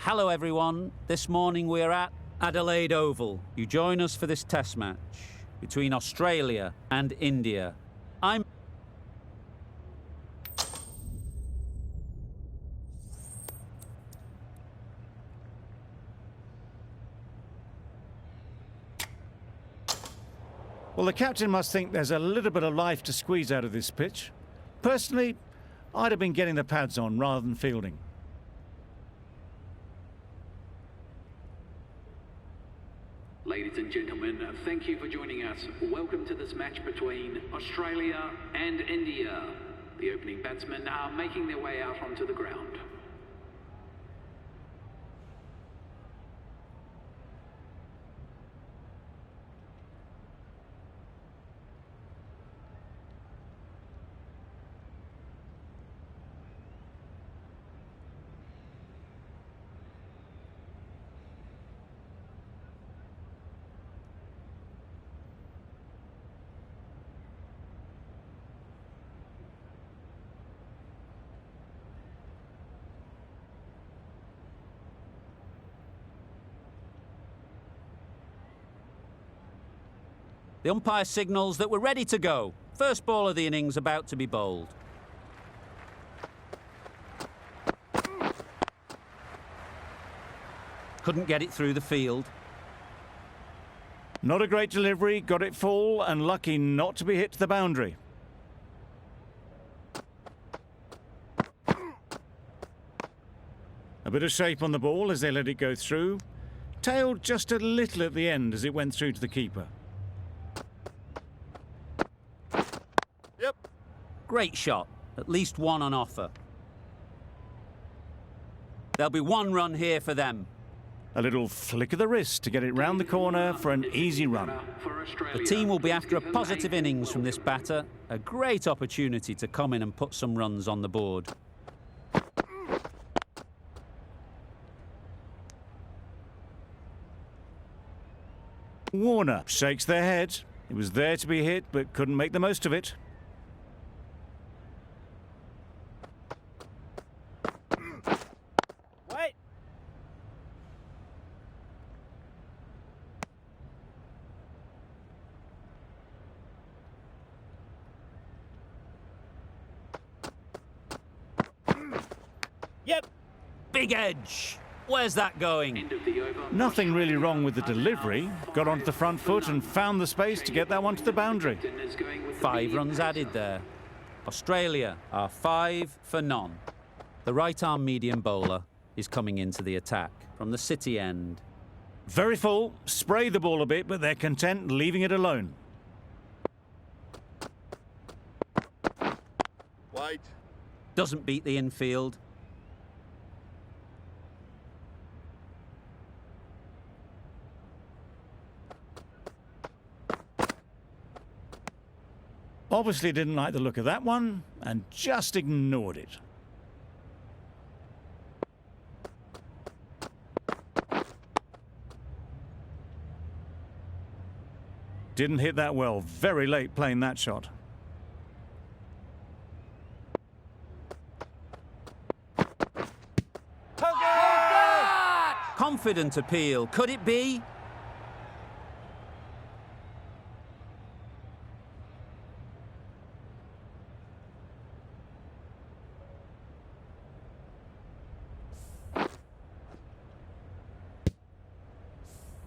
Hello everyone, this morning we're at Adelaide Oval. You join us for this test match between Australia and India. Well, the captain must think there's a little bit of life to squeeze out of this pitch. Personally, I'd have been getting the pads on rather than fielding. Ladies and gentlemen, thank you for joining us. Welcome to this match between Australia and India. The opening batsmen are making their way out onto the ground. The umpire signals that we're ready to go. First ball of the innings about to be bowled. Couldn't get it through the field. Not a great delivery, got it full and lucky not to be hit to the boundary. A bit of shape on the ball as they let it go through. Tailed just a little at the end as it went through to the keeper. Great shot, at least one on offer. There'll be one run here for them. A little flick of the wrist to get it round the corner for an easy run. The team will be after a positive innings from this batter. A great opportunity to come in and put some runs on the board. Warner shakes their head. It was there to be hit, but couldn't make the most of it. Big edge. Where's that going? Nothing really wrong with the delivery. Got onto the front foot and found the space to get that one to the boundary. 5 runs added there. Australia are 5 for none. The right-arm medium bowler is coming into the attack from the city end. Very full. Spray the ball a bit, but they're content leaving it alone. Wait. Doesn't beat the infield. Obviously didn't like the look of that one and just ignored it. Didn't hit that well. Very late playing that shot. Confident appeal. Could it be?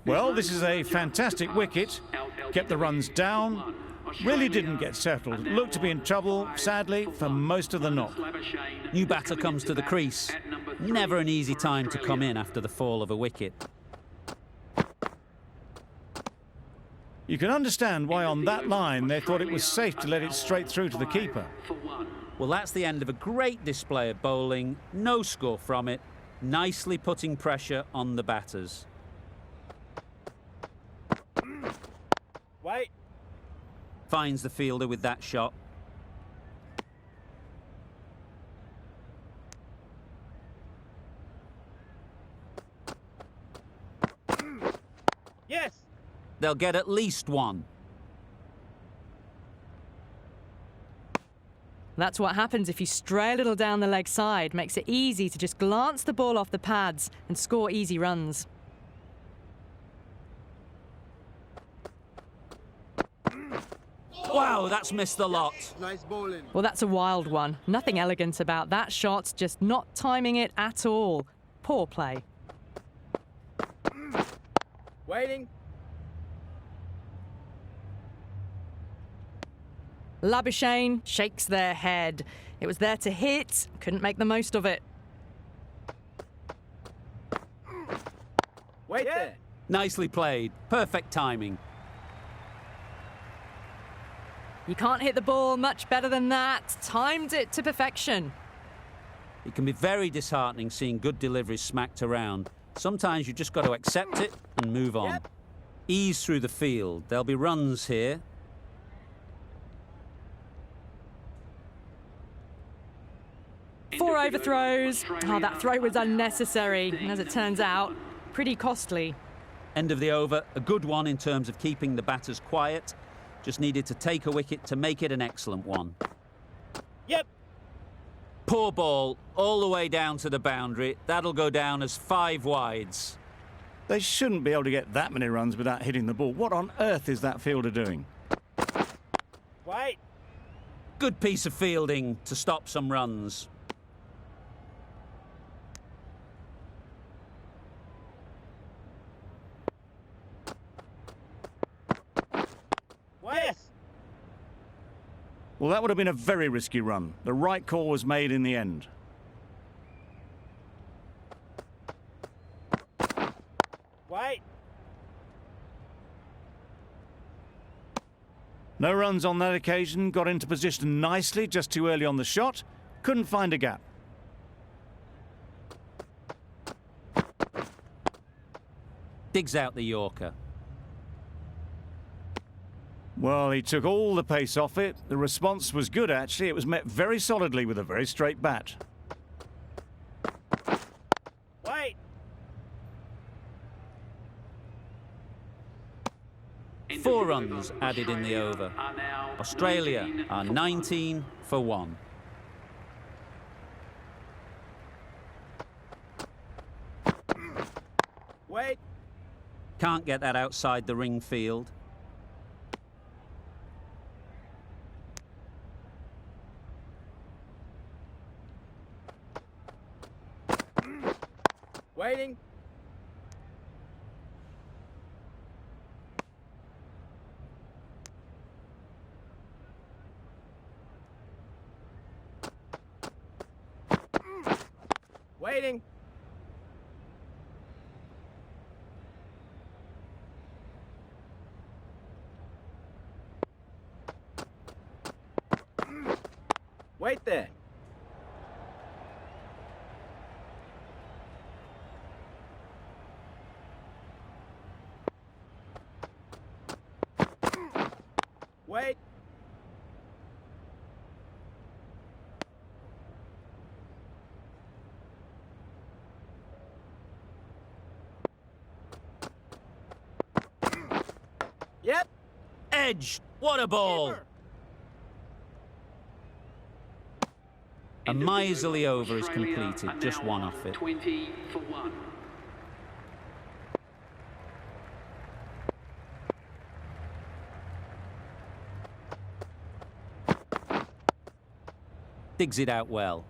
Well, this is a fantastic wicket. Kept the runs down. Really didn't get settled. Looked to be in trouble, sadly, for most of the knock. New batter comes to the crease. Never an easy time to come in after the fall of a wicket. You can understand why on that line they thought it was safe to let it straight through to the keeper. Well, that's the end of a great display of bowling. No score from it. Nicely putting pressure on the batters. Wait. Finds the fielder with that shot. Yes. They'll get at least one. That's what happens if you stray a little down the leg side. Makes it easy to just glance the ball off the pads and score easy runs. Wow, that's missed the lot. Nice bowling. Well, that's a wild one. Nothing elegant about that shot, just not timing it at all. Poor play. Waiting. Labuschagne shakes their head. It was there to hit, couldn't make the most of it. Wait there. Nicely played. Perfect timing. You can't hit the ball much better than that. Timed it to perfection. It can be very disheartening seeing good deliveries smacked around. Sometimes you just got to accept it and move on. Yep. Ease through the field. There'll be runs here. Four overthrows. Oh, that throw was unnecessary. And as it turns out, pretty costly. End of the over. A good one in terms of keeping the batters quiet. Just needed to take a wicket to make it an excellent one. Yep. Poor ball, all the way down to the boundary. That'll go down as 5 wides. They shouldn't be able to get that many runs without hitting the ball. What on earth is that fielder doing? Wait. Good piece of fielding to stop some runs. Wait. Well, that would have been a very risky run. The right call was made in the end. Wait. No runs on that occasion. Got into position nicely, just too early on the shot. Couldn't find a gap. Digs out the Yorker. Well, he took all the pace off it. The response was good, actually. It was met very solidly with a very straight bat. Wait. 4 runs added in the over. Australia are 19 for 1. Wait. Can't get that outside the ring field. Waiting. Waiting. Wait there. Wait. Yep. Edge! What a ball! Keeper. A miserly over is completed, just 1 off it. 20 for 1. Digs it out well.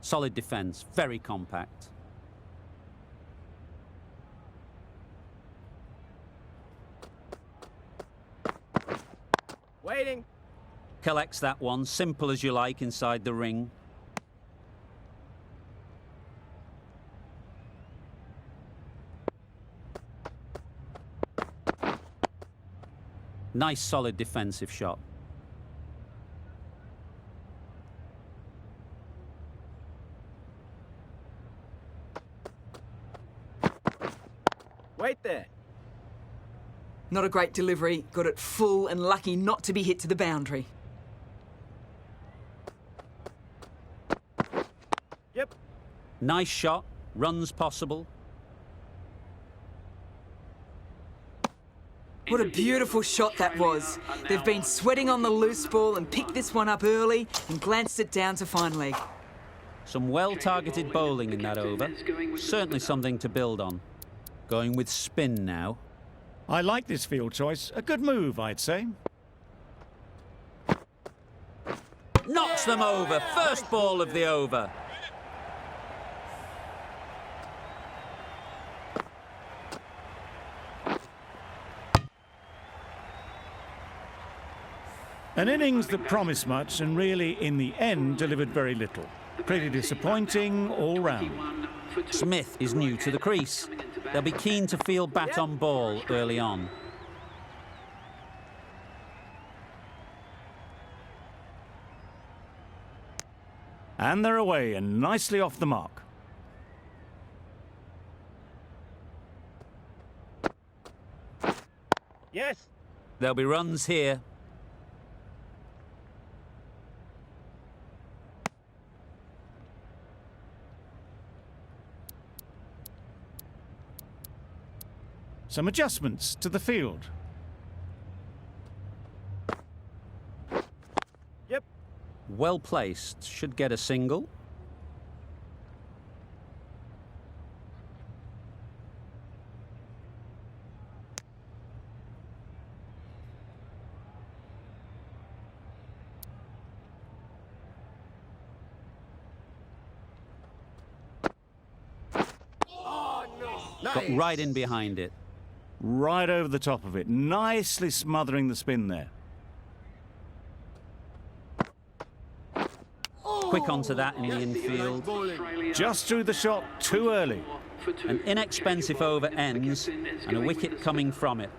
Solid defence, very compact. Waiting. Collects that one, simple as you like, inside the ring. Nice solid defensive shot. Wait there. Not a great delivery. Got it full and lucky not to be hit to the boundary. Yep. Nice shot. Runs possible. What a beautiful shot that was. They've been sweating on the loose ball and picked this one up early and glanced it down to fine leg. Some well-targeted bowling in that over. Certainly something to build on. Going with spin now. I like this field choice. A good move, I'd say. Knocks them over. First ball of the over. An innings that promised much and really, in the end, delivered very little. Pretty disappointing all round. Smith is new to the crease. They'll be keen to feel bat on ball early on. And they're away and nicely off the mark. Yes. There'll be runs here. Some adjustments to the field. Yep. Well placed. Should get a single. Got right in behind it. Right over the top of it, nicely smothering the spin there. Quick onto that in the infield. Just threw the shot too early. An inexpensive over ends and a wicket coming from it.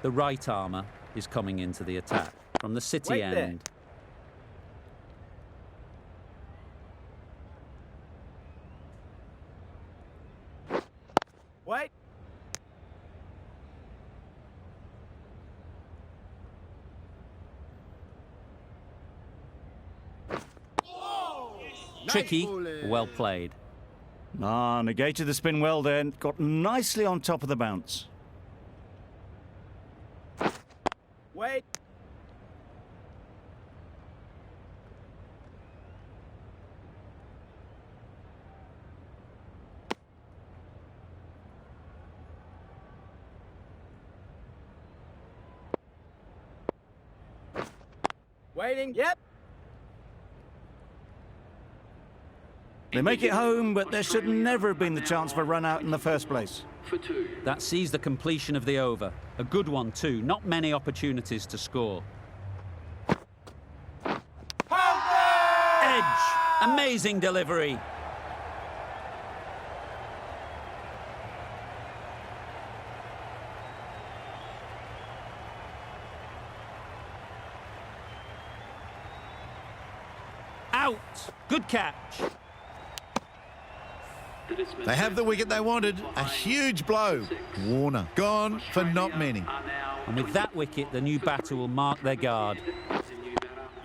The right armour is coming into the attack from the city Wait there. end. Wait. Tricky, well played. Negated the spin well there and got nicely on top of the bounce. Wait. Waiting. Yep. They make it home, but there should never have been the chance for a run out in the first place. That sees the completion of the over. A good one too. Not many opportunities to score. Edge. Amazing delivery. Out. Good catch. They have the wicket they wanted. A huge blow. Warner gone for not many. And with that wicket, the new batter will mark their guard.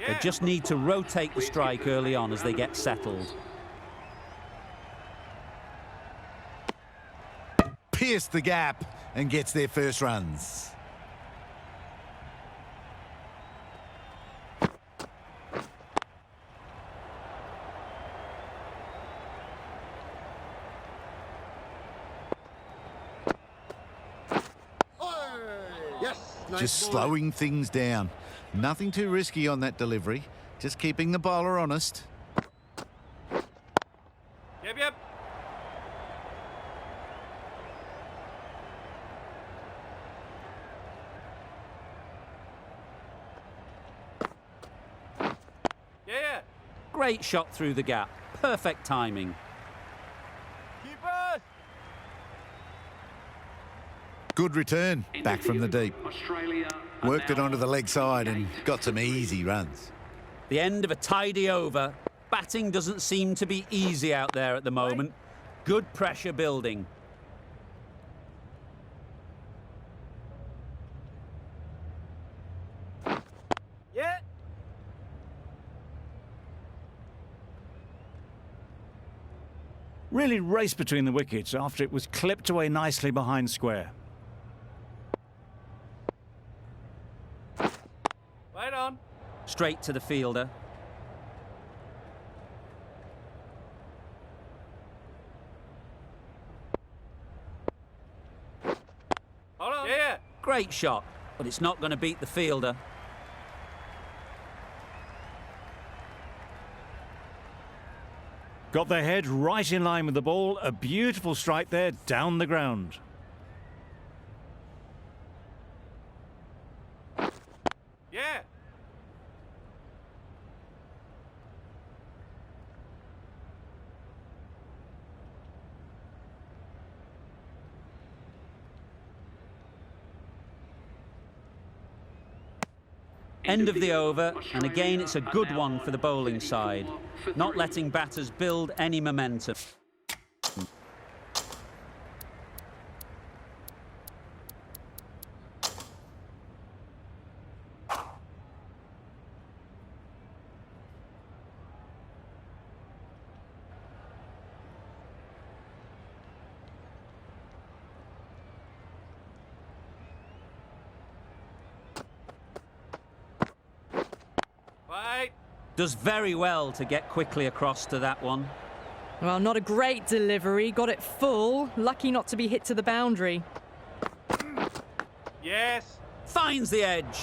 They just need to rotate the strike early on as they get settled. Pierced the gap and gets their first runs. Just slowing things down. Nothing too risky on that delivery. Just keeping the bowler honest. Yeah. Great shot through the gap. Perfect timing. Keepers. Good return, back from the deep. Australia Worked it onto the leg side and got some easy runs. The end of a tidy over. Batting doesn't seem to be easy out there at the moment. Good pressure building. Yeah. Really raced between the wickets after it was clipped away nicely behind square. Right on. Straight to the fielder. Hold on. Yeah. Great shot, but it's not going to beat the fielder. Got their head right in line with the ball. A beautiful strike there down the ground. Yeah. End of the over, and again it's a good one for the bowling side, not letting batters build any momentum. Right. Does very well to get quickly across to that one. Well, not a great delivery. Got it full. Lucky not to be hit to the boundary. Yes. Finds the edge.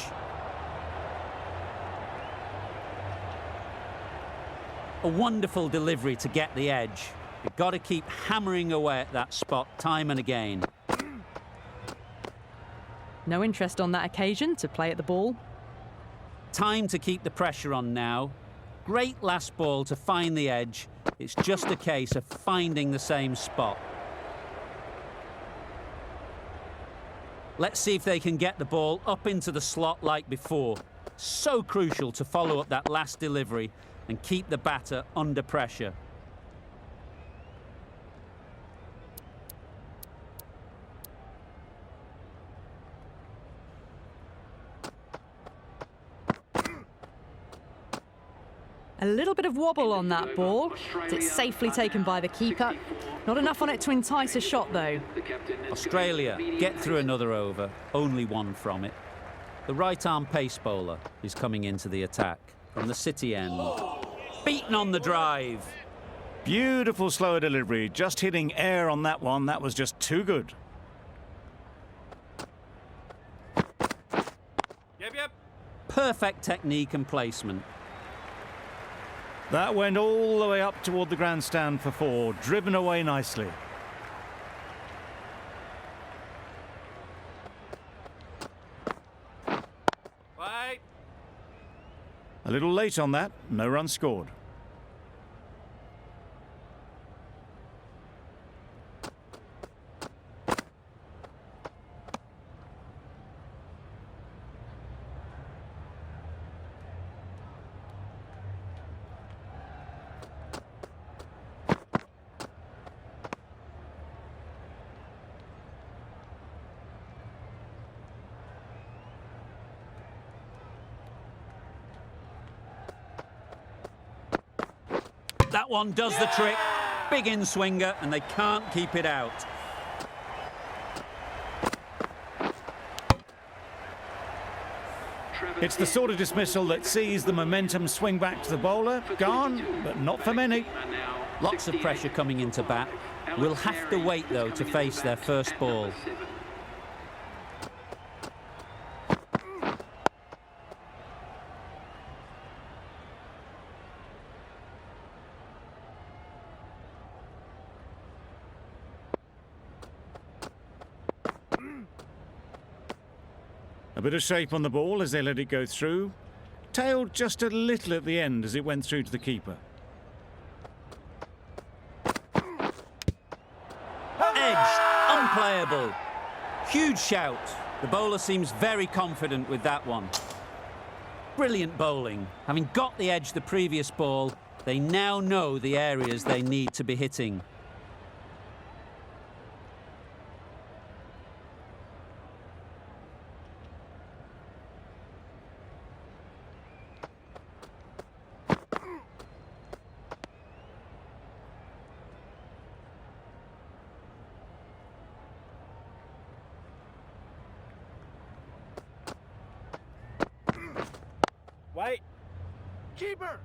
A wonderful delivery to get the edge. You've got to keep hammering away at that spot time and again. No interest on that occasion to play at the ball. Time to keep the pressure on now. Great last ball to find the edge. It's just a case of finding the same spot. Let's see if they can get the ball up into the slot like before. So crucial to follow up that last delivery and keep the batter under pressure. A little bit of wobble on that ball. It's safely taken by the keeper. Not enough on it to entice a shot, though. Australia get through another over, only one from it. The right-arm pace bowler is coming into the attack from the City end. Beaten on the drive. Beautiful slower delivery. Just hitting air on that one. That was just too good. Yep. Perfect technique and placement. That went all the way up toward the grandstand for four, driven away nicely. Right. A little late on that, no run scored. That one does the trick. Big in-swinger, and they can't keep it out. It's the sort of dismissal that sees the momentum swing back to the bowler. Gone, but not for many. Lots of pressure coming into bat. We'll have to wait, though, to face their first ball. A bit of shape on the ball as they let it go through. tailed just a little at the end as it went through to the keeper. Edged, unplayable. Huge shout. The bowler seems very confident with that one. Brilliant bowling. Having got the edge the previous ball, they now know the areas they need to be hitting. Wait. Keeper.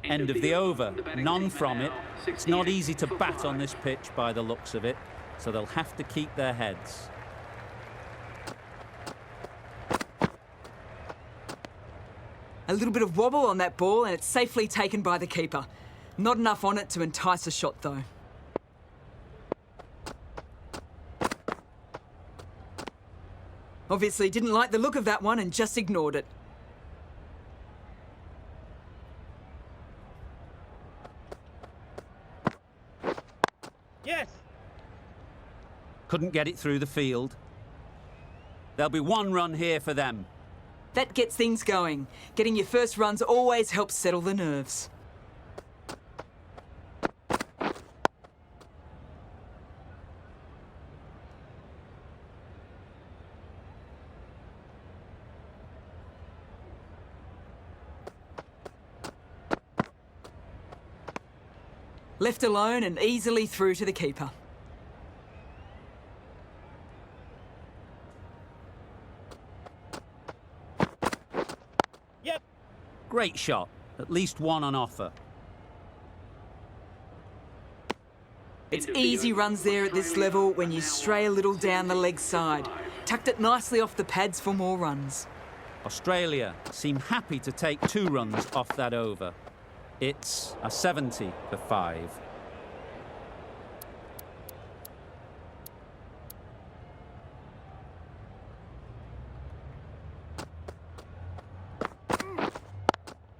End of the over. None from it. It's not easy to bat on this pitch by the looks of it, so they'll have to keep their heads. A little bit of wobble on that ball and it's safely taken by the keeper. Not enough on it to entice a shot though. Obviously didn't like the look of that one and just ignored it. Yes. Couldn't get it through the field. There'll be one run here for them. That gets things going. Getting your first runs always helps settle the nerves. Left alone and easily through to the keeper. Yep. Great shot. At least one on offer. It's easy runs there at this level when you stray a little down the leg side. Tucked it nicely off the pads for more runs. Australia seem happy to take 2 runs off that over. It's a 70 for 5.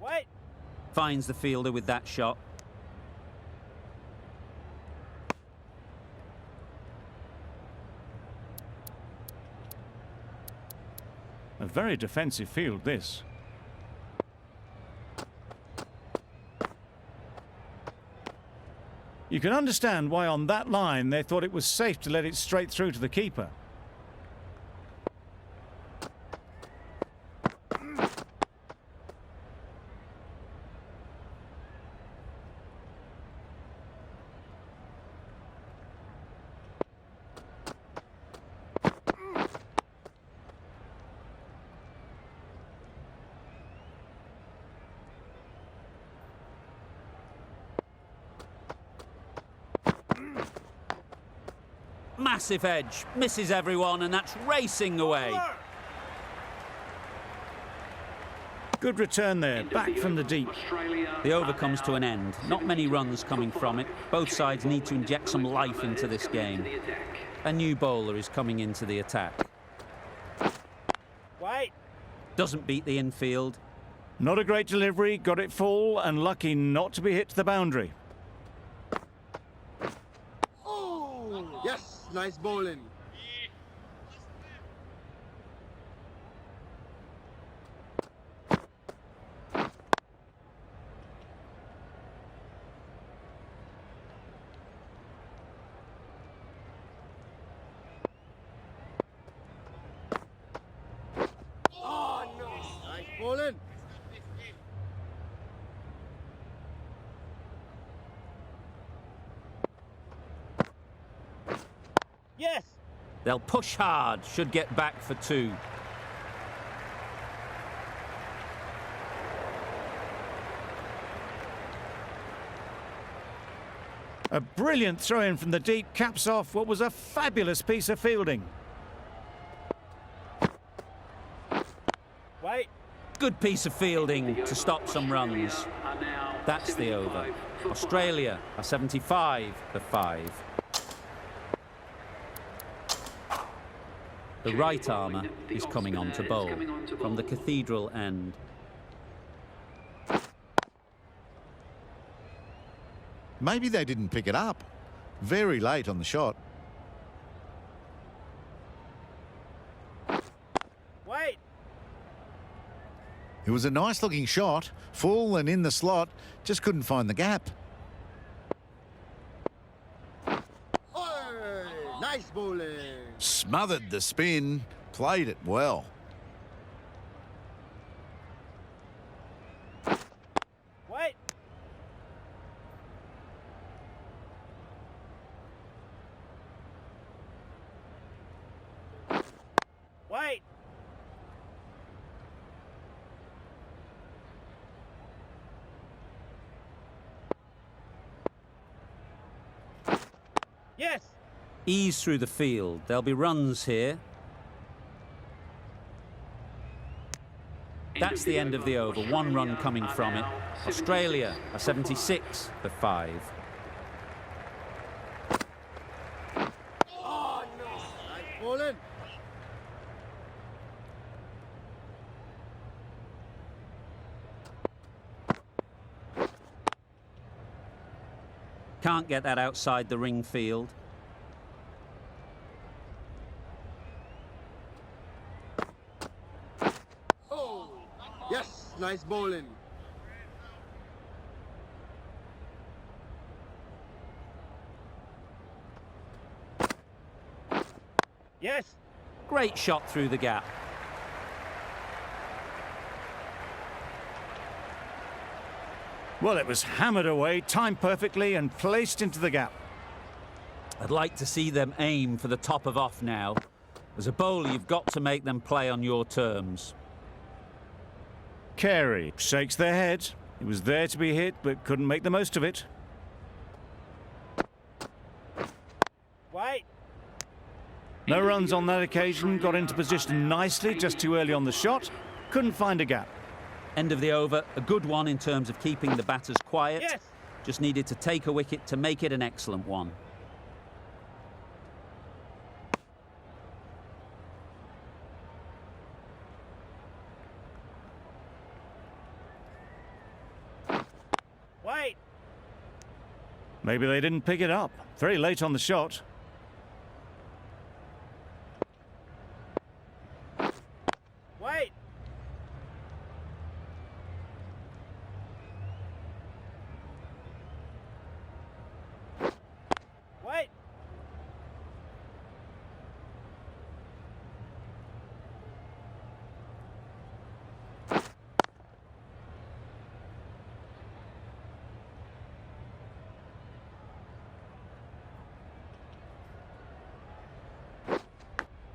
Wait. Finds the fielder with that shot. A very defensive field, this. You can understand why on that line they thought it was safe to let it straight through to the keeper. Massive edge, misses everyone, and that's racing away. Good return there, back from the deep. The over comes to an end. Not many runs coming from it. Both sides need to inject some life into this game. A new bowler is coming into the attack. Wait. Doesn't beat the infield. Not a great delivery, got it full, and lucky not to be hit to the boundary. Yes, nice bowling. Oh no, nice bowling. Yes. They'll push hard, should get back for 2. A brilliant throw-in from the deep caps off what was a fabulous piece of fielding. Wait. Good piece of fielding to stop some runs. That's the over. Australia are 75 for 5. The right armour is coming on to bowl from the cathedral end. Maybe they didn't pick it up. Very late on the shot. Wait. It was a nice looking shot, full and in the slot, just couldn't find the gap. Oh, nice bowling. Smothered the spin, played it well. Wait. Wait. Yes. Ease through the field. There'll be runs here. That's the end of the over. 1 run coming from it. Australia are 76 for 5. Nice bowling. Can't get that outside the ring field. Oh, yes, nice bowling. Yes. Great shot through the gap. Well, it was hammered away, timed perfectly and placed into the gap. I'd like to see them aim for the top of off now. As a bowler, you've got to make them play on your terms. Carey shakes their head. He was there to be hit, but couldn't make the most of it. Wait. No runs on that occasion, got into position nicely, just too early on the shot. Couldn't find a gap. End of the over. A good one in terms of keeping the batters quiet. Yes. Just needed to take a wicket to make it an excellent one. Wait. Maybe they didn't pick it up. Very late on the shot. Wait. Wait.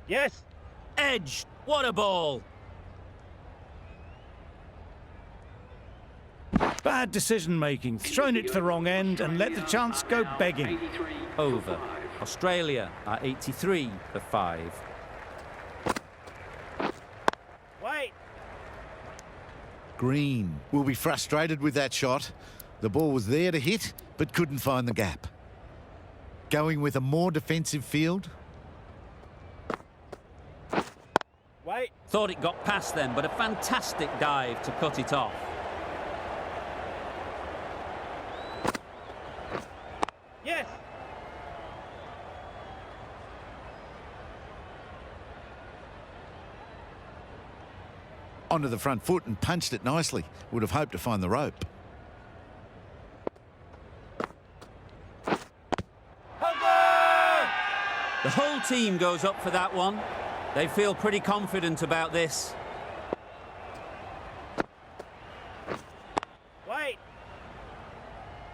Yes. Edge. What a ball. Bad decision-making, thrown it to the wrong end and let the chance go begging. Over. Australia are 83 for 5. Wait. Green will be frustrated with that shot. The ball was there to hit, but couldn't find the gap. Going with a more defensive field. Wait. Thought it got past them, but a fantastic dive to cut it off. Yes. Onto the front foot and punched it nicely. Would have hoped to find the rope. The whole team goes up for that one. They feel pretty confident about this. Wait.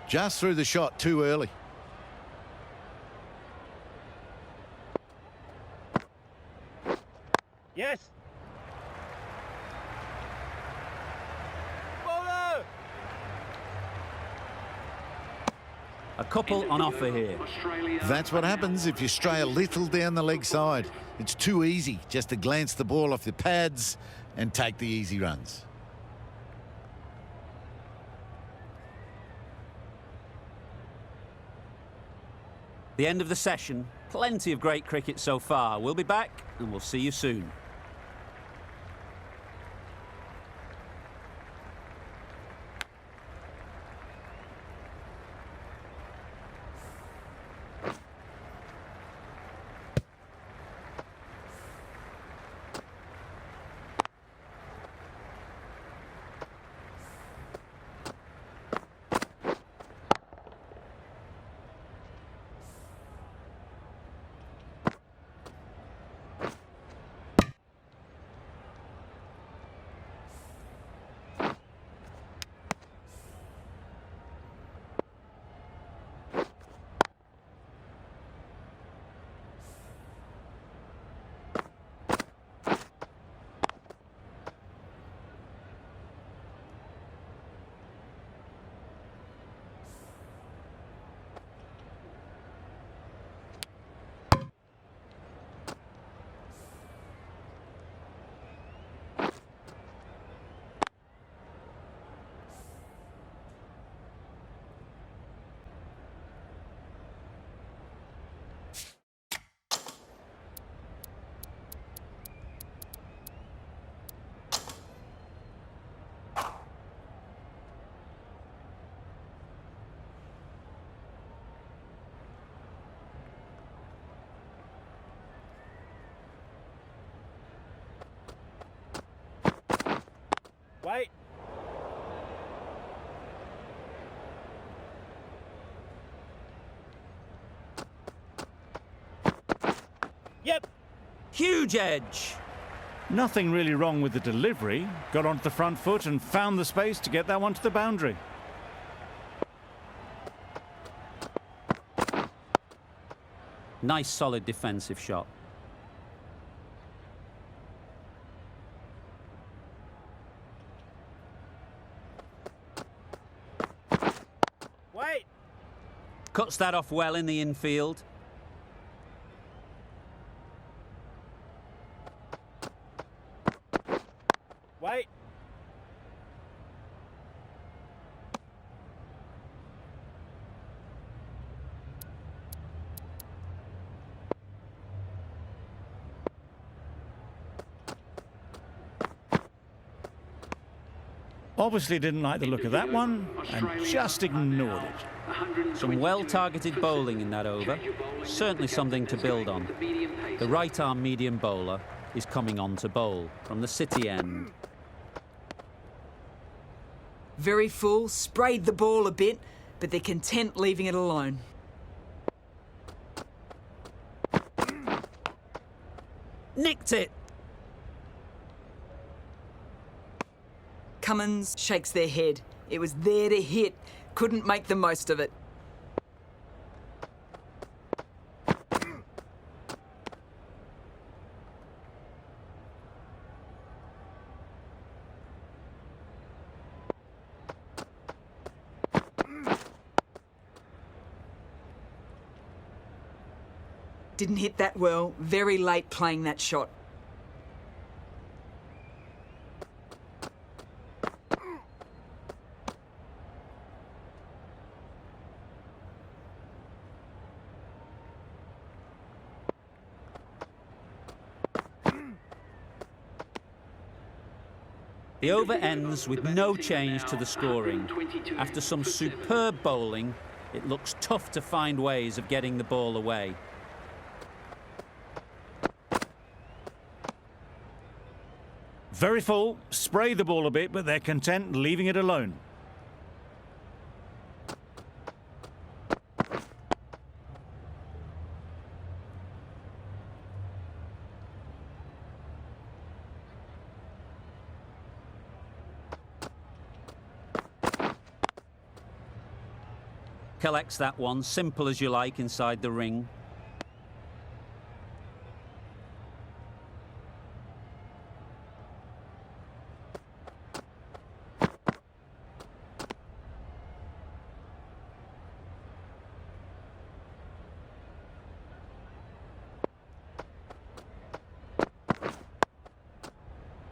Just threw the shot too early. Yes. Bowler. A couple on offer here. That's what happens if you stray a little down the leg side. It's too easy just to glance the ball off the pads and take the easy runs. The end of the session. Plenty of great cricket so far. We'll be back and we'll see you soon. Wait. Yep. Huge edge. Nothing really wrong with the delivery. Got onto the front foot and found the space to get that one to the boundary. Nice solid defensive shot. Wait. Cuts that off well in the infield. Wait. Obviously didn't like the look of that one and just ignored it. Some well-targeted bowling in that over. Certainly something to build on. The right-arm medium bowler is coming on to bowl from the City end. Very full, sprayed the ball a bit, but they're content leaving it alone. Nicked it! Cummins shakes their head. It was there to hit. Couldn't make the most of it. Didn't hit that well. Very late playing that shot. The over ends with no change to the scoring. After some superb bowling, it looks tough to find ways of getting the ball away. Very full, spray the ball a bit, but they're content leaving it alone. Collects that one, simple as you like, inside the ring.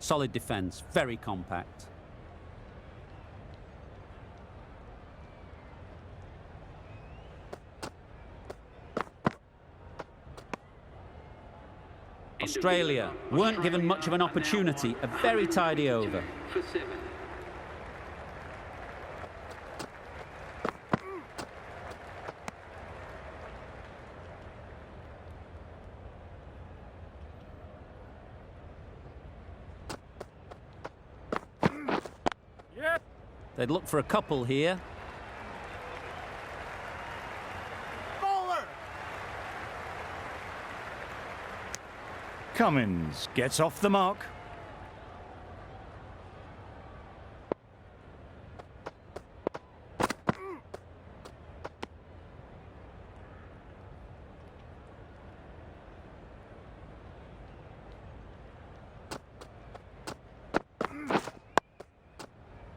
Solid defence, very compact. Australia weren't given much of an opportunity. A very tidy over. For 7. Yep. They'd look for a couple here. Bowler. Cummins gets off the mark.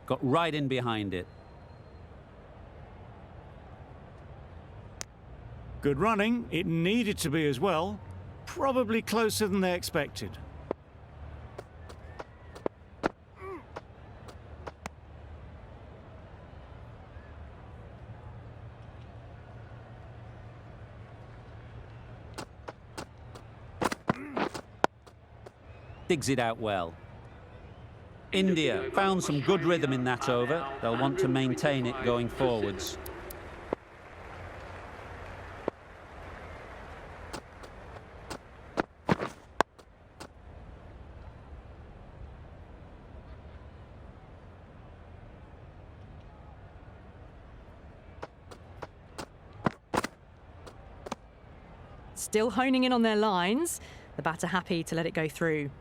Got right in behind it. Good running. It needed to be as well. Probably closer than they expected. Digs it out well. India found some good rhythm in that over. They'll want to maintain it going forwards. Still honing in on their lines. The batter happy to let it go through.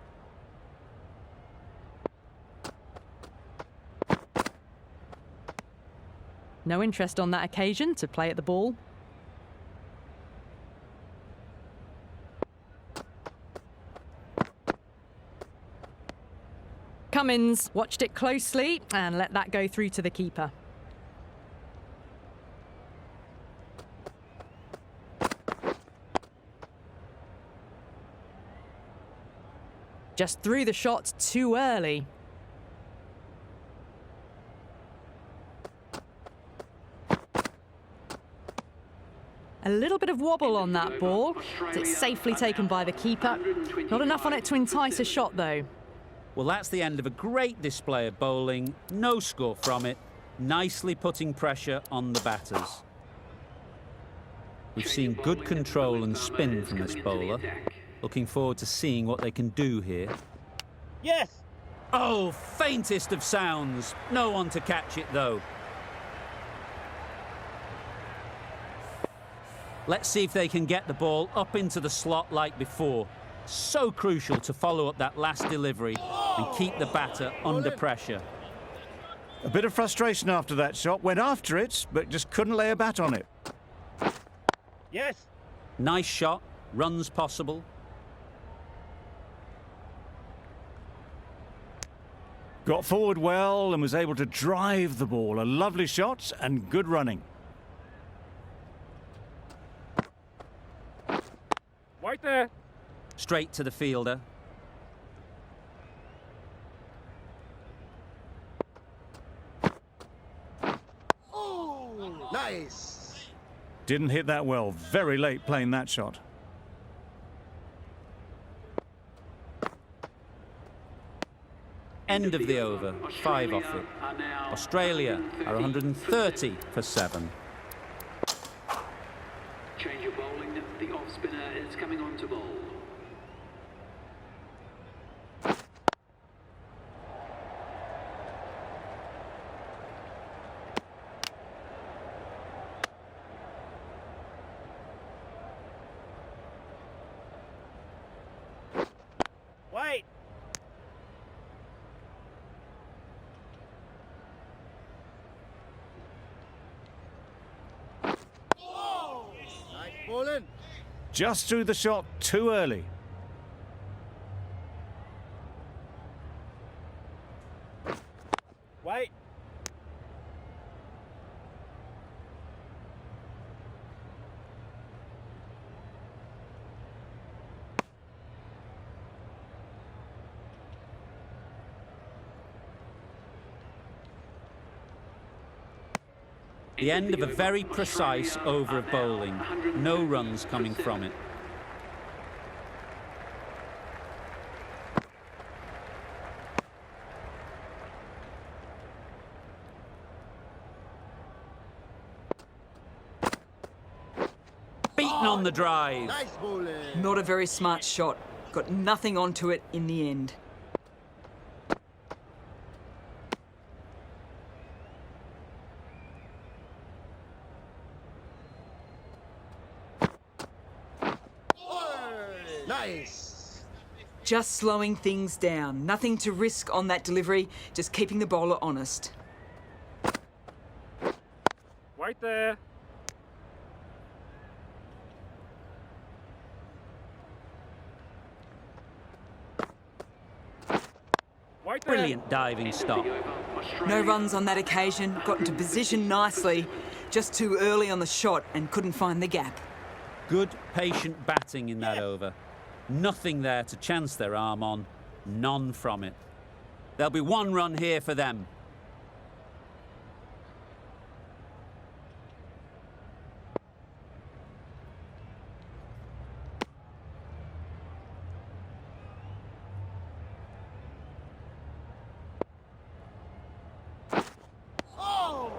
No interest on that occasion to play at the ball. Cummins watched it closely and let that go through to the keeper. Just threw the shot too early. A little bit of wobble on that ball. It's safely taken by the keeper. Not enough on it to entice a shot, though. Well, that's the end of a great display of bowling. No score from it. Nicely putting pressure on the batters. We've seen good control and spin from this bowler. Looking forward to seeing what they can do here. Yes. Oh, faintest of sounds. No one to catch it, though. Let's see if they can get the ball up into the slot like before. So crucial to follow up that last delivery and keep the batter under pressure. A bit of frustration after that shot. Went after it, but just couldn't lay a bat on it. Yes. Nice shot. Runs possible. Got forward well and was able to drive the ball. A lovely shot and good running. Right there. Straight to the fielder. Oh, nice. Didn't hit that well. Very late playing that shot. End of the over. 5 off it. Australia are 130 for 7. Change of bowling. The off spinner is coming on to bowl. Wait. Nice bowling. Just threw the shot too early. Wait. The end of a very precise over of bowling. No runs coming from it. the drive. Nice bowling. Not a very smart shot. Got nothing onto it in the end. Nice. Just slowing things down. Nothing to risk on that delivery. Just keeping the bowler honest. Wait there. Wait there. Brilliant diving stop. No runs on that occasion. Got into position nicely. Just too early on the shot and couldn't find the gap. Good, patient batting in that over. Nothing there to chance their arm on. None from it. There'll be one run here for them.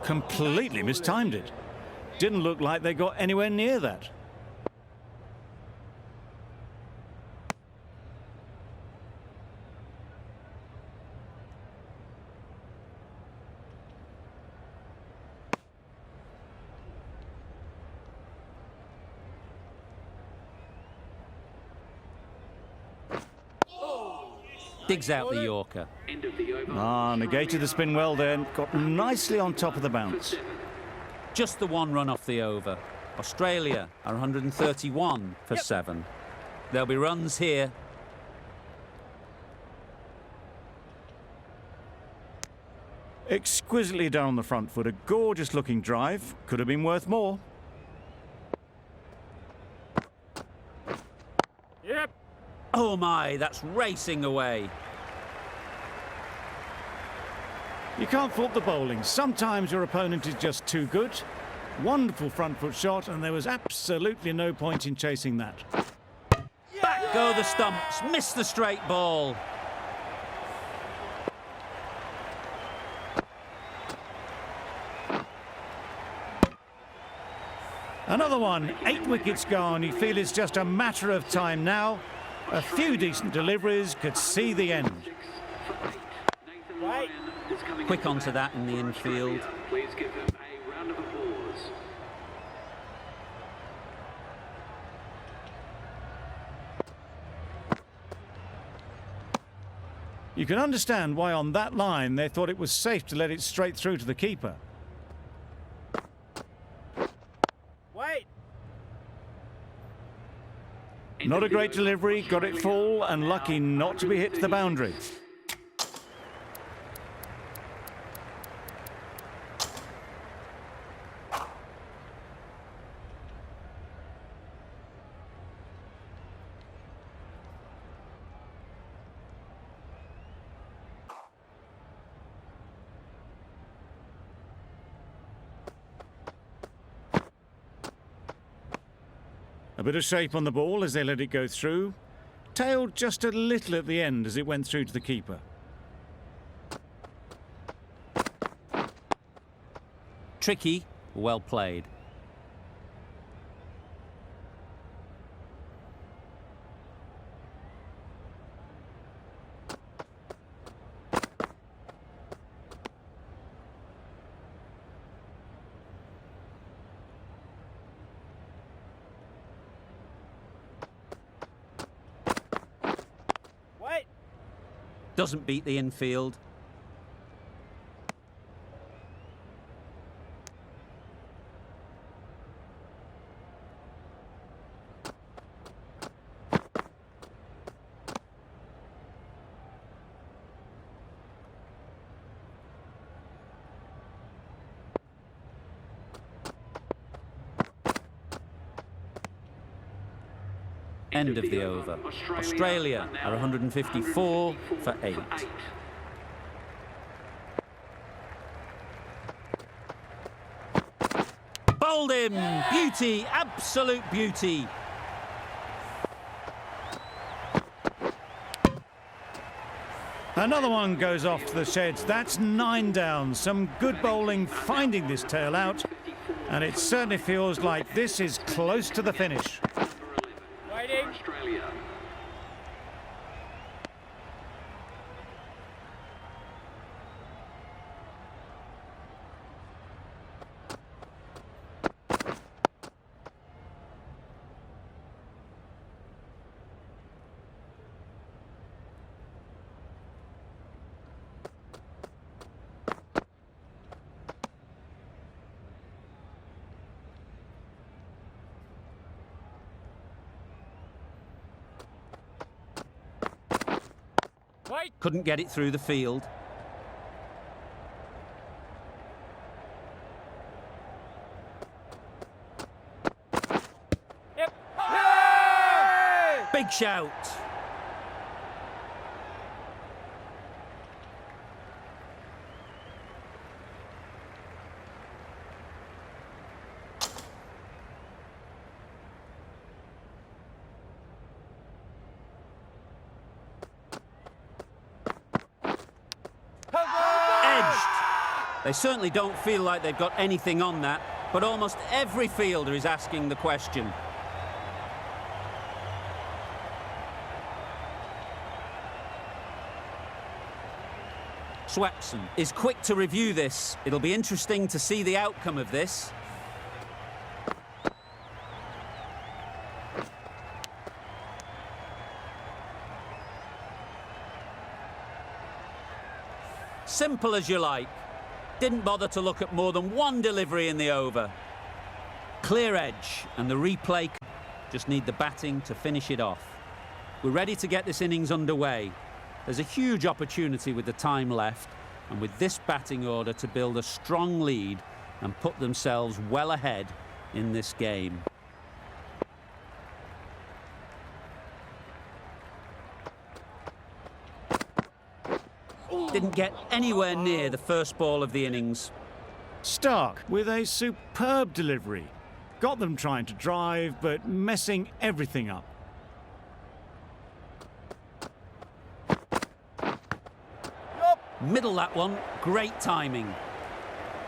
Completely mistimed it. Didn't look like they got anywhere near that. Digs out the Yorker. End of the over. Negated the spin well there. Got nicely on top of the bounce. Just the one run off the over. Australia are 131 for 7. There'll be runs here. Exquisitely down the front foot. A gorgeous looking drive. Could have been worth more. Yep. Oh my, that's racing away. You can't fault the bowling. Sometimes your opponent is just too good. Wonderful front foot shot, and there was absolutely no point in chasing that. Back go the stumps. Miss the straight ball. Another one, 8 wickets gone. You feel it's just a matter of time now. A few decent deliveries could see the end. Right. Quick onto that in the infield. Please give them a round of applause. You can understand why on that line they thought it was safe to let it straight through to the keeper. Wait. Not a great delivery, got it full and lucky not to be hit to the boundary. A bit of shape on the ball as they let it go through. Tailed just a little at the end as it went through to the keeper. Tricky, well played. Wait. Doesn't beat the infield. End of the over. Australia are 154 for 8. Bowled him! Beauty, absolute beauty. Another one goes off to the sheds. That's 9 down. Some good bowling finding this tail out. And it certainly feels like this is close to the finish. Waiting. Australia. Wait. Couldn't get it through the field. Yep. Hey! Big shout. They certainly don't feel like they've got anything on that, but almost every fielder is asking the question. Swepson is quick to review this. It'll be interesting to see the outcome of this. Simple as you like. Didn't bother to look at more than one delivery in the over. Clear edge, and the replay just need the batting to finish it off. We're ready to get this innings underway. There's a huge opportunity with the time left, and with this batting order to build a strong lead and put themselves well ahead in this game. Didn't get anywhere near the first ball of the innings. Stark with a superb delivery. Got them trying to drive, but messing everything up. Middle that one, great timing.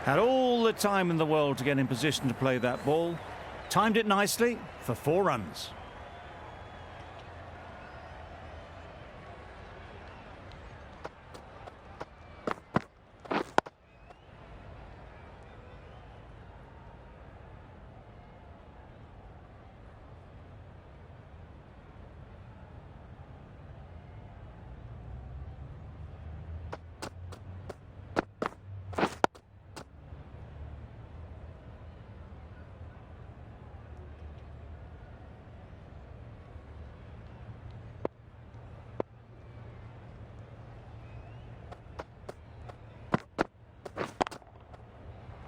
Had all the time in the world to get in position to play that ball. Timed it nicely for 4 runs.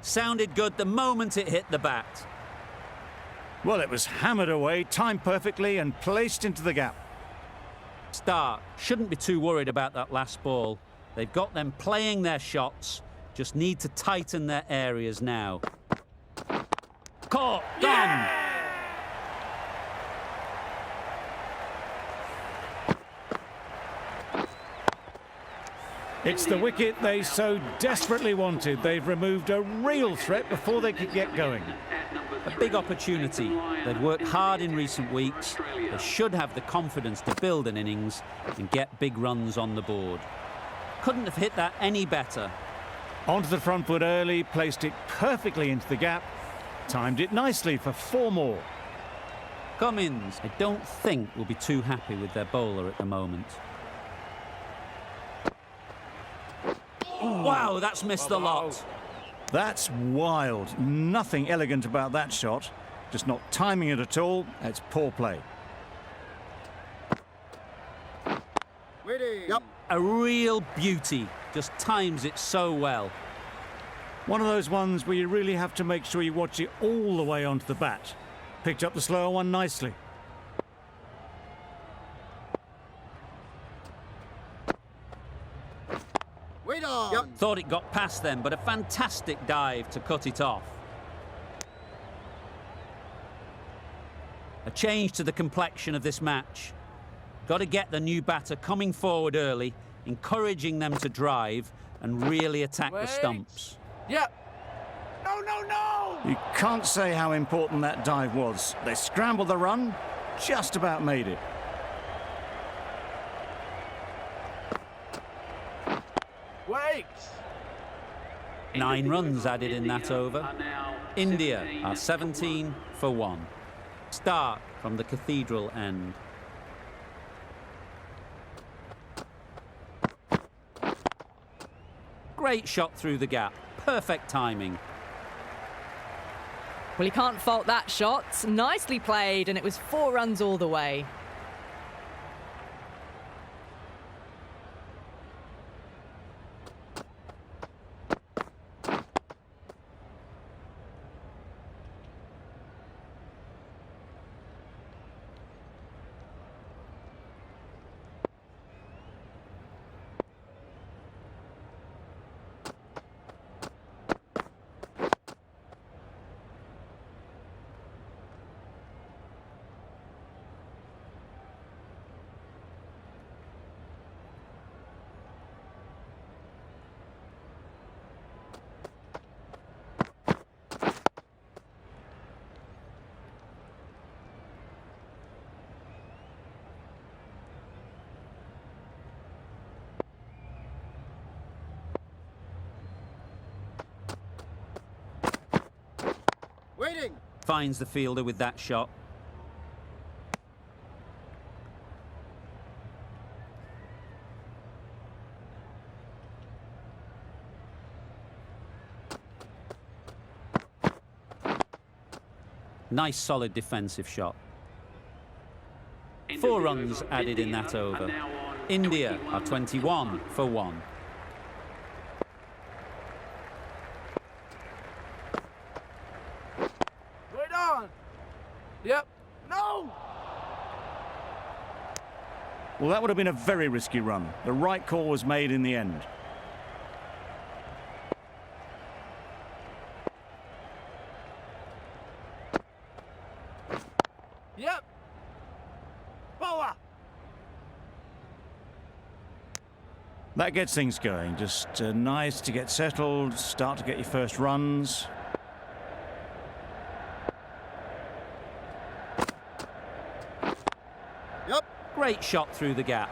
Sounded good the moment it hit the bat. Well, it was hammered away, timed perfectly and placed into the gap. Stark shouldn't be too worried about that last ball. They've got them playing their shots, just need to tighten their areas now. Caught, gone! It's the wicket they so desperately wanted. They've removed a real threat before they could get going. A big opportunity. They've worked hard in recent weeks. They should have the confidence to build an innings and get big runs on the board. Couldn't have hit that any better. Onto the front foot early, placed it perfectly into the gap. Timed it nicely for 4 more. Cummins, I don't think will be too happy with their bowler at the moment. Wow, that's missed a lot. That's wild. Nothing elegant about that shot. Just not timing it at all. It's poor play. Waiting. Yep. A real beauty. Just times it so well. One of those ones where you really have to make sure you watch it all the way onto the bat. Picked up the slower one nicely. Wait on. Yep. Thought it got past them, but a fantastic dive to cut it off. A change to the complexion of this match. Got to get the new batter coming forward early, encouraging them to drive and really attack the stumps. Yep. No. No, no, no! You can't say how important that dive was. They scrambled the run, just about made it. Wait! 9 runs added in that over. India are 17 for 1. Start from the cathedral end. Great shot through the gap. Perfect timing. Well, you can't fault that shot. Nicely played, and it was 4 runs all the way. Waiting! Finds the fielder with that shot. Nice solid defensive shot. 4 runs added in that over. India are 21 for 1. Wait on! Yep. No! Well, that would have been a very risky run. The right call was made in the end. Yep. Power! That gets things going. Just nice to get settled, start to get your first runs. Yep. Great shot through the gap.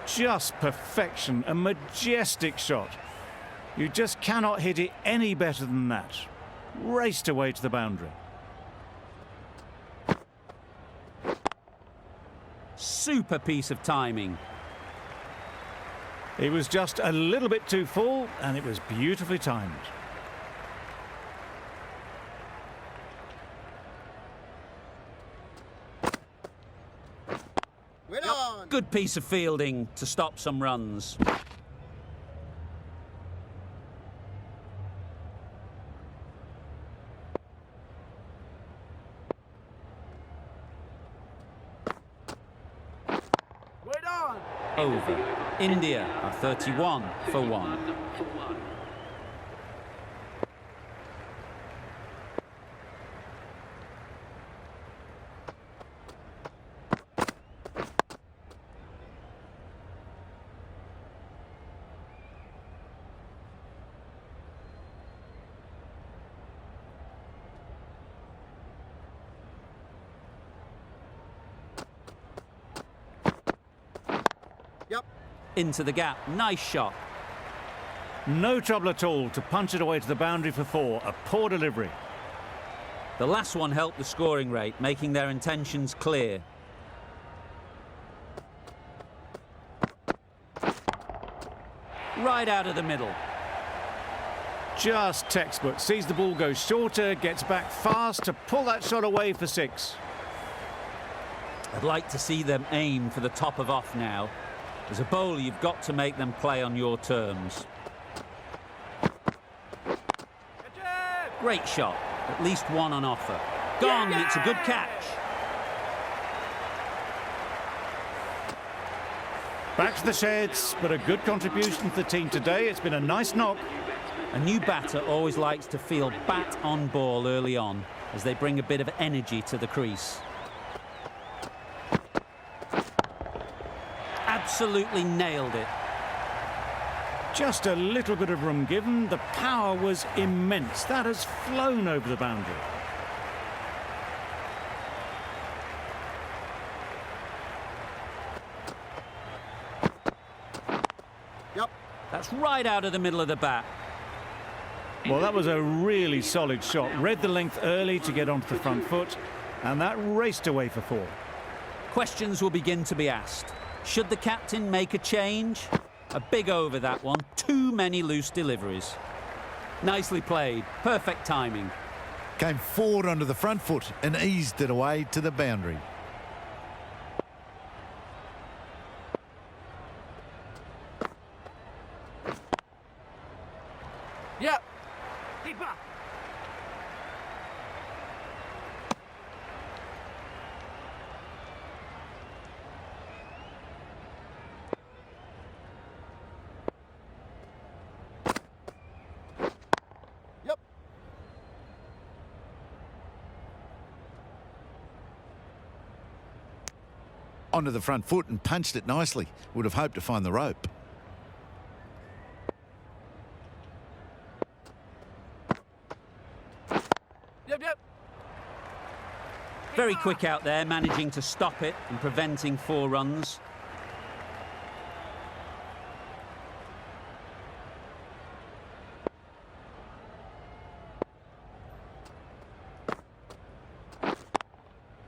Just perfection, a majestic shot. You just cannot hit it any better than that. Raced away to the boundary. Super piece of timing. It was just a little bit too full, and it was beautifully timed. Wait on! Good piece of fielding to stop some runs. Wait on! Over. India are 31 for 1. Yep. Into the gap. Nice shot. No trouble at all to punch it away to the boundary for 4. A poor delivery. The last one helped the scoring rate, making their intentions clear. Right out of the middle. Just textbook. Sees the ball go shorter, gets back fast to pull that shot away for 6. I'd like to see them aim for the top of off now. As a bowler, you've got to make them play on your terms. Great shot. At least one on offer. Gone. It's a good catch. Back to the sheds, but a good contribution to the team today. It's been a nice knock. A new batter always likes to feel bat on ball early on, as they bring a bit of energy to the crease. Absolutely nailed it. Just a little bit of room given. The power was immense. That has flown over the boundary. Yep. That's right out of the middle of the bat. Well, that was a really solid shot. Read the length early to get onto the front foot, and that raced away for 4. Questions will begin to be asked. Should the captain make a change? A big over, that one. Too many loose deliveries. Nicely played. Perfect timing. Came forward onto the front foot and eased it away to the boundary. Yep. Keeper. Yep. Onto the front foot and punched it nicely. Would have hoped to find the rope. Yep. Very quick out there, managing to stop it and preventing 4 runs.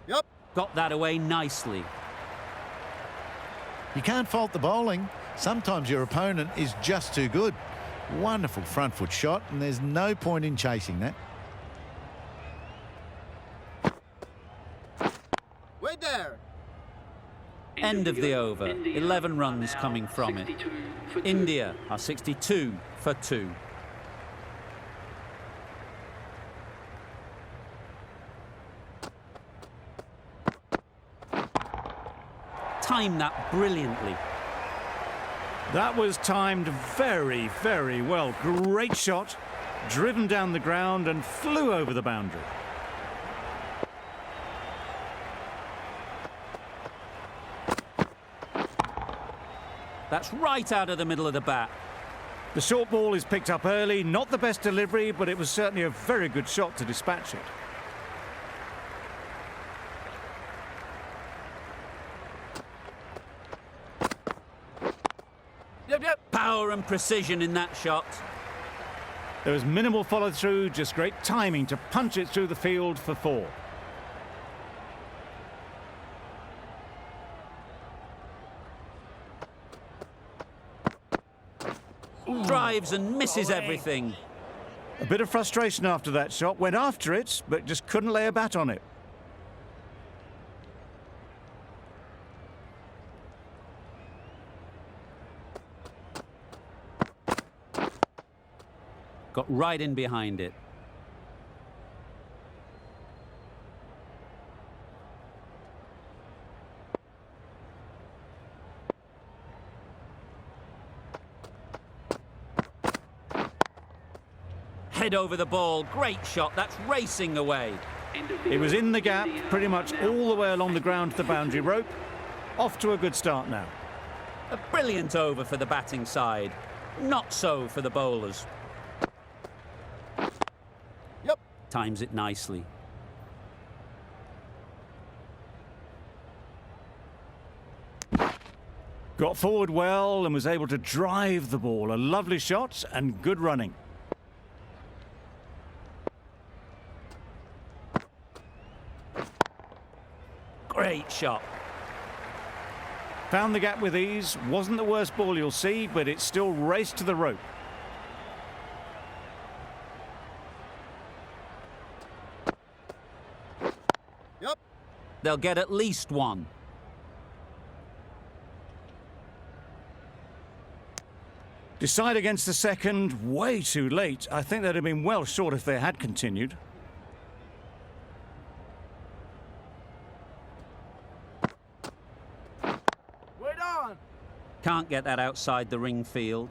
Yep. Got that away nicely. You can't fault the bowling. Sometimes your opponent is just too good. Wonderful front foot shot, and there's no point in chasing that. Wait there. End of the over. 11 runs coming from it. India are 62 for 2. Timed that brilliantly. That was timed very, very well. Great shot, driven down the ground and flew over the boundary. That's right out of the middle of the bat. The short ball is picked up early, not the best delivery, but it was certainly a very good shot to dispatch it. Yep. Power and precision in that shot. There was minimal follow-through, just great timing to punch it through the field for 4. Drives and misses everything. A bit of frustration after that shot, went after it, but just couldn't lay a bat on it. Got right in behind it. Head over the ball. Great shot. That's racing away. It was in the gap, pretty much all the way along the ground to the boundary rope. Off to a good start now. A brilliant over for the batting side. Not so for the bowlers. Yep. Times it nicely. Got forward well and was able to drive the ball. A lovely shot and good running. Great shot. Found the gap with ease. Wasn't the worst ball you'll see, but it still raced to the rope. Yep. They'll get at least 1. Decide against the second, way too late. I think they'd have been well short if they had continued. Wait on. Can't get that outside the ring field.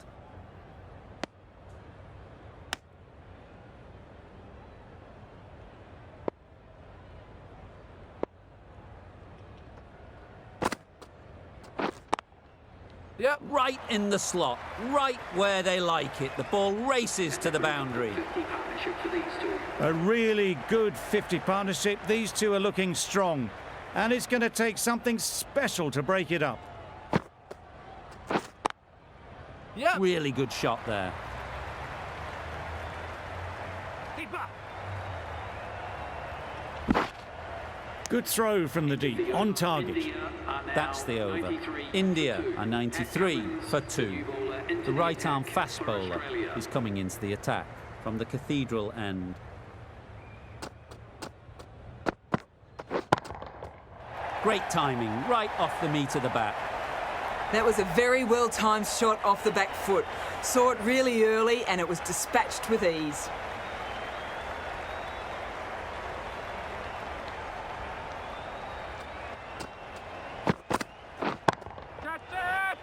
Yep. Right in the slot, right where they like it. The ball races to the boundary. 50 partnership for these two. A really good 50 partnership. These two are looking strong. And it's going to take something special to break it up. Yep. Really good shot there. Keeper. Good throw from the deep, on target. India are now That's the over. 93 India for 2. are 93 for 2. New bowler into The right-arm attack fast for bowler Australia. is coming into the attack from the cathedral end. Great timing, right off the meat of the bat. That was a very well-timed shot off the back foot. Saw it really early and it was dispatched with ease.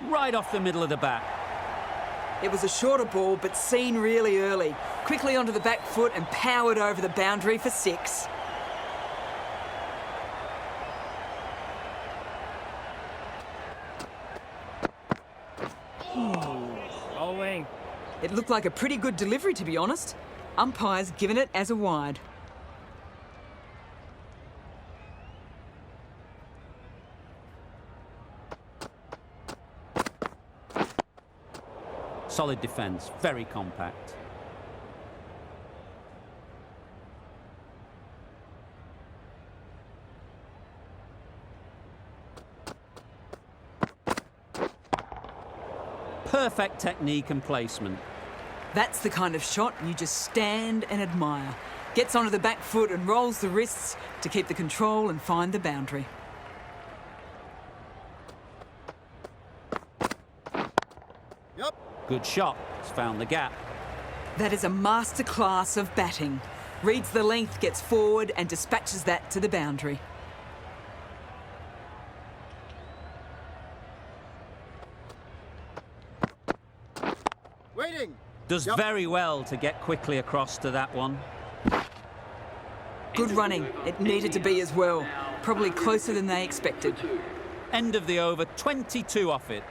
Right off the middle of the bat. It was a shorter ball, but seen really early. Quickly onto the back foot and powered over the boundary for 6. Bowling. It looked like a pretty good delivery, to be honest. Umpire's given it as a wide. Solid defence, very compact. Perfect technique and placement. That's the kind of shot you just stand and admire. Gets onto the back foot and rolls the wrists to keep the control and find the boundary. Yep. Good shot, it's found the gap. That is a masterclass of batting. Reads the length, gets forward and dispatches that to the boundary. Waiting. Does Yep. very well to get quickly across to that one. Good running. It needed to be as well. Probably closer than they expected. End of the over, 22 off it.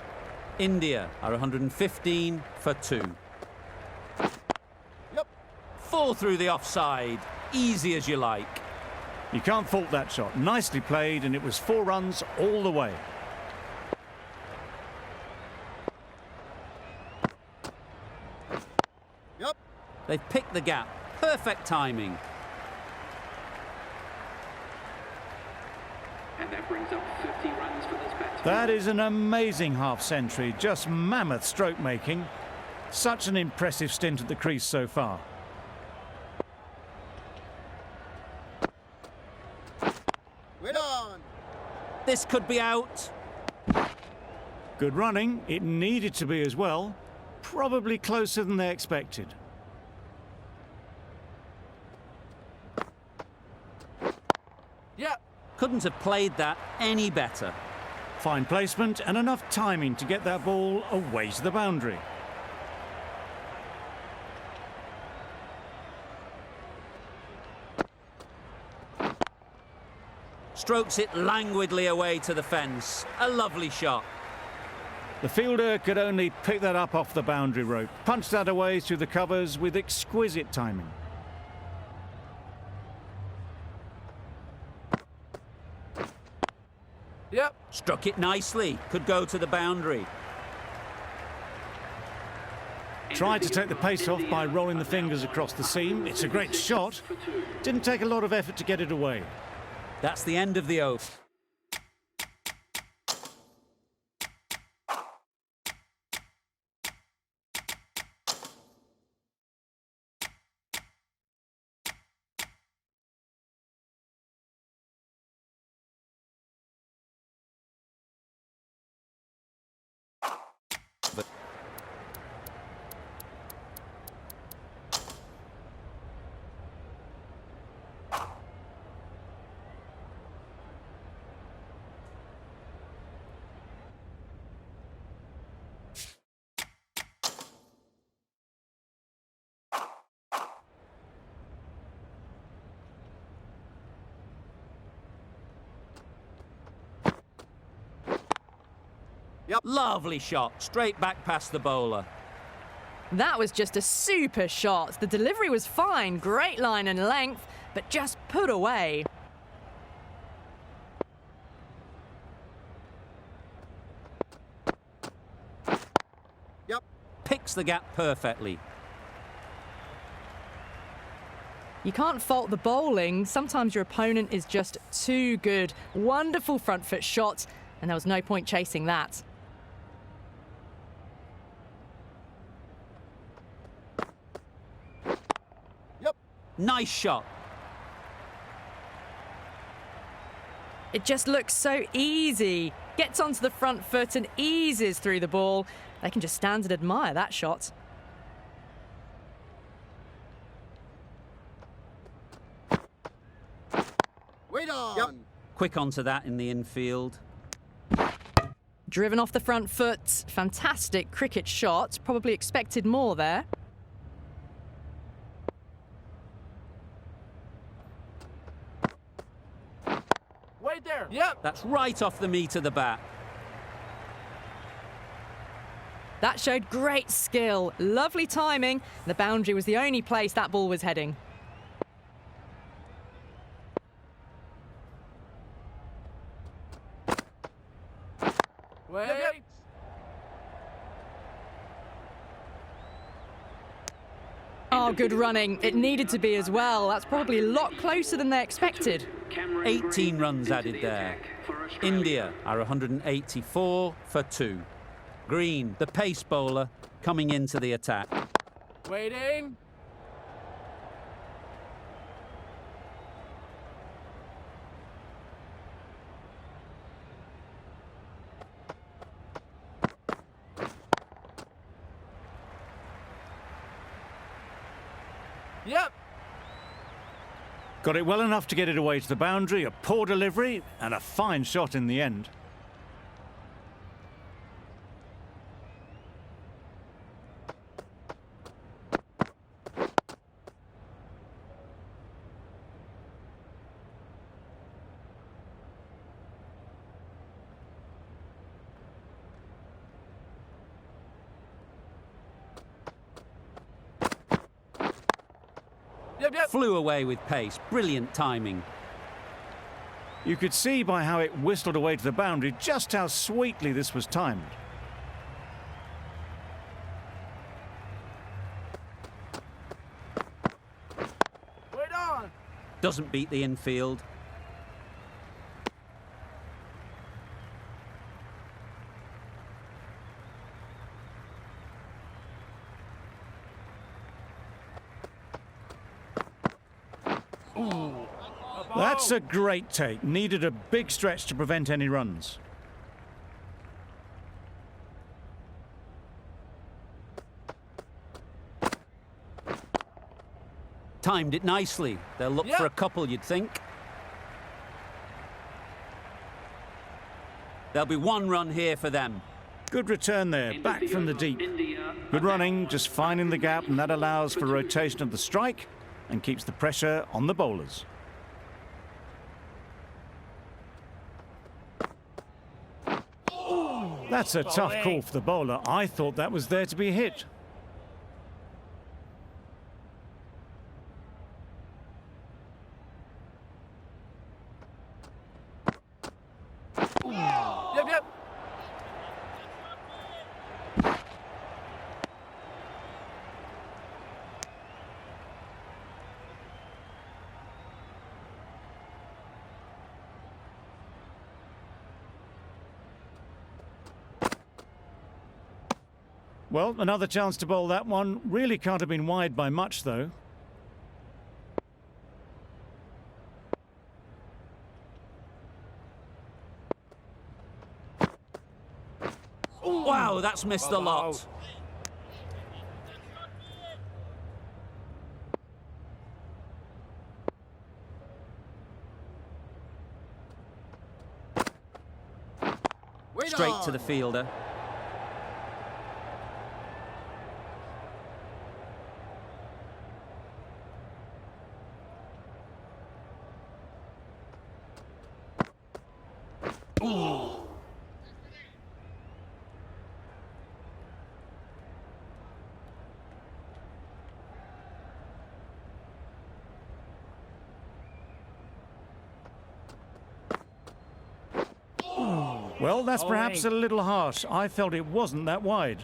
India are 115 for 2. Yep. 4 through the offside, easy as you like. You can't fault that shot. Nicely played, and it was 4 runs all the way. Yep. They've picked the gap, perfect timing. And that brings up 50 runs for this batsman. That is an amazing half-century. Just mammoth stroke making. Such an impressive stint at the crease so far. Wait on. This could be out. Good running. It needed to be as well. Probably closer than they expected. Yep. Couldn't have played that any better. Fine placement and enough timing to get that ball away to the boundary. Strokes it languidly away to the fence. A lovely shot. The fielder could only pick that up off the boundary rope. Punched that away through the covers with exquisite timing. Yep. Struck it nicely. Could go to the boundary. Tried to take the pace off by rolling the fingers across the seam. It's a great shot. Didn't take a lot of effort to get it away. That's the end of the over. Lovely shot, straight back past the bowler. That was just a super shot. The delivery was fine, great line and length, but just put away. Picks the gap perfectly. You can't fault the bowling. Sometimes your opponent is just too good. Wonderful front foot shot, and there was no point chasing that. Nice shot. It just looks so easy. Gets onto the front foot and eases through the ball. They can just stand and admire that shot. Wait on. Quick onto that in the infield. Driven off the front foot. Fantastic cricket shot. Probably expected more there. Wait there. That's right off the meat of the bat. That showed great skill. Lovely timing. The boundary was the only place that ball was heading. Wait. Oh, good running. It needed to be as well. That's probably a lot closer than they expected. 18 runs added there. India are 184 for 2. Green, the pace bowler, coming into the attack. Waiting. Got it well enough to get it away to the boundary, a poor delivery, and a fine shot in the end. Flew away with pace. Brilliant timing. You could see by how it whistled away to the boundary just how sweetly this was timed. Wait on. Doesn't beat the infield. That's a great take. Needed a big stretch to prevent any runs. Timed it nicely. They'll look for a couple, you'd think. There'll be 1 run here for them. Good return there, back from the deep. Good running, just finding the gap, and that allows for rotation of the strike and keeps the pressure on the bowlers. That's a tough call for the bowler. I thought that was there to be hit. Well, another chance to bowl that one. Really can't have been wide by much, though. Wow, that's missed a lot. Straight to the fielder. Well, that's perhaps a little harsh. I felt it wasn't that wide.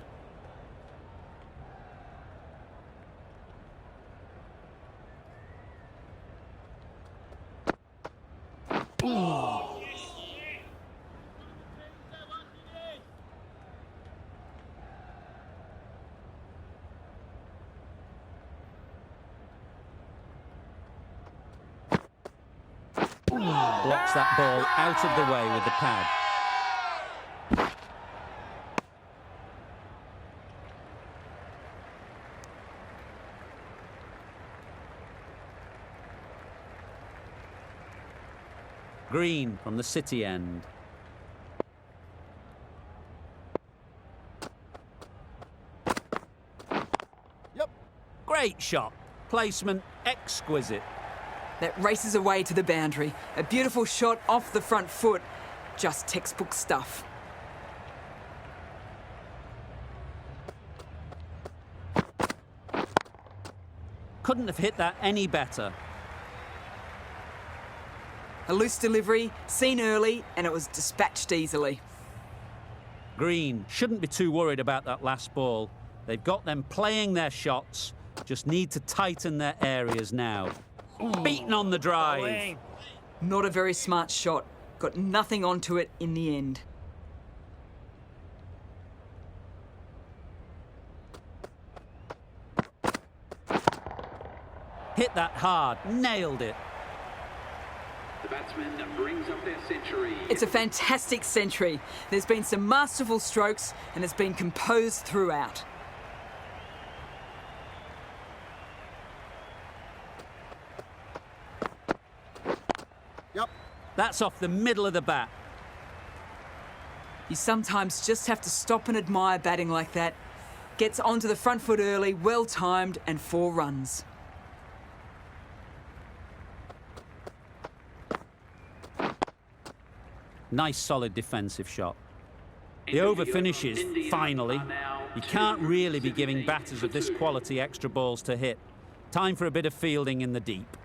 Blocks that ball out of the way with the pad. Green from the city end. Yep. Great shot. Placement exquisite. That races away to the boundary. A beautiful shot off the front foot. Just textbook stuff. Couldn't have hit that any better. A loose delivery, seen early, and it was dispatched easily. Green shouldn't be too worried about that last ball. They've got them playing their shots, just need to tighten their areas now. Beaten on the drive. Not a very smart shot. Got nothing onto it in the end. Hit that hard, nailed it. The batsman brings up their century. It's a fantastic century. There's been some masterful strokes and it's been composed throughout. Yep. That's off the middle of the bat. You sometimes just have to stop and admire batting like that. Gets onto the front foot early, well timed, and 4 runs. Nice solid defensive shot. The over finishes, finally. You can't really be giving batters of this quality extra balls to hit. Time for a bit of fielding in the deep.